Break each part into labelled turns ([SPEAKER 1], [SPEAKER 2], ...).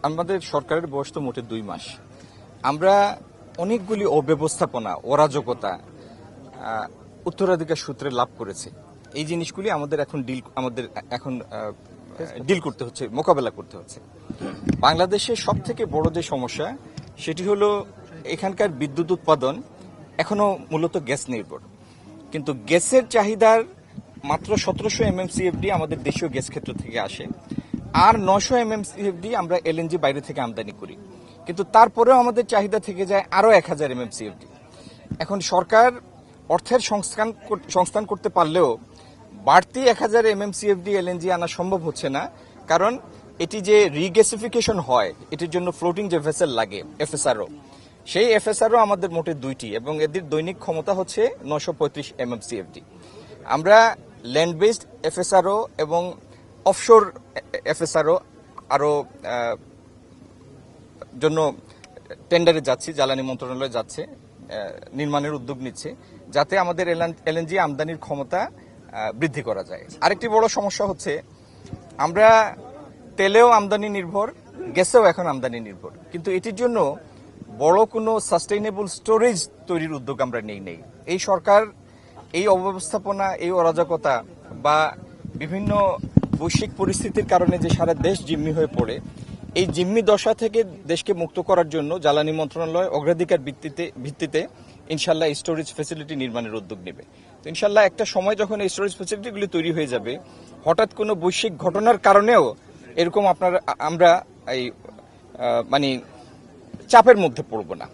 [SPEAKER 1] আমাদের সরকারের বয়স তো মোটে 2 মাস। আমরা অনেকগুলি অব্যবস্থাপনা, অরাজকতা উত্তরাধিকার সূত্রে লাভ করেছি। এই জিনিসগুলি আমাদের এখন ডিল করতে হচ্ছে, মোকাবেলা করতে হচ্ছে। বাংলাদেশের সব থেকে বড় যে সমস্যা সেটি হলো এখানকার বিদ্যুৎ উৎপাদন এখনো মূলত গ্যাস নির্ভর, কিন্তু গ্যাসের চাহিদার মাত্র 1700 MMCFD আমাদের দেশীয় গ্যাস ক্ষেত্র থেকে আসে, আর 900 MMCFD আমরা LNG বাইরে থেকে আমদানি করি, কিন্তু তারপরেও আমাদের চাহিদা থেকে যায় আরো 1000 MMCFD। এখন সরকার অর্থের সংস্থান করতে পারলেও বাড়তি 1000 MMCFD LNG আনা সম্ভব হচ্ছে না, কারণ এটি যে রিগ্যাসিফিকেশন হয় এটির জন্য ফ্লোটিং যে ভেসেল লাগে FSRO, সেই FSRO আমাদের মোটে 2টি এবং এদের দৈনিক ক্ষমতা হচ্ছে 935 MMCFD। আমরা ল্যান্ড বেসড FSRO এবং অফশোর FSRO আরো জন্য টেন্ডারে যাচ্ছি, জ্বালানি মন্ত্রণালয় যাচ্ছে, নির্মাণের উদ্যোগ নিচ্ছে, যাতে আমাদের LNG আমদানির ক্ষমতা বৃদ্ধি করা যায়। আরেকটি বড় সমস্যা হচ্ছে আমরা তেলেও আমদানি নির্ভর, গ্যাসেও এখন আমদানি নির্ভর, কিন্তু এটির জন্য বড় কোনো সাস্টেইনেবল স্টোরেজ তৈরির উদ্যোগ আমরা নেই। এই সরকার এই অব্যবস্থাপনা, এই অরাজকতা বা বিভিন্ন বৈশ্বিক পরিস্থিতির কারণে যে সারা দেশ জিম্মি হয়ে পড়ে, এই জিম্মি দশা থেকে দেশকে মুক্ত করার জন্য জ্বালানি মন্ত্রণালয় অগ্রাধিকার ভিত্তিতে ইনশাল্লাহ স্টোরেজ ফ্যাসিলিটি নির্মাণের উদ্যোগ নেবে। তো ইনশাল্লাহ একটা সময় যখন এই স্টোরেজ ফ্যাসিলিটিগুলি তৈরি হয়ে যাবে, হঠাৎ কোনো বৈশ্বিক ঘটনার কারণেও এরকম আমরা এই চাপের মধ্যে পড়ব না।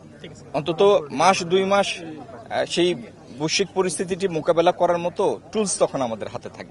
[SPEAKER 1] অন্তত মাস 2 মাস সেই বৈশ্বিক পরিস্থিতিটি মোকাবেলা করার মতো টুলস তখন আমাদের হাতে থাকবে।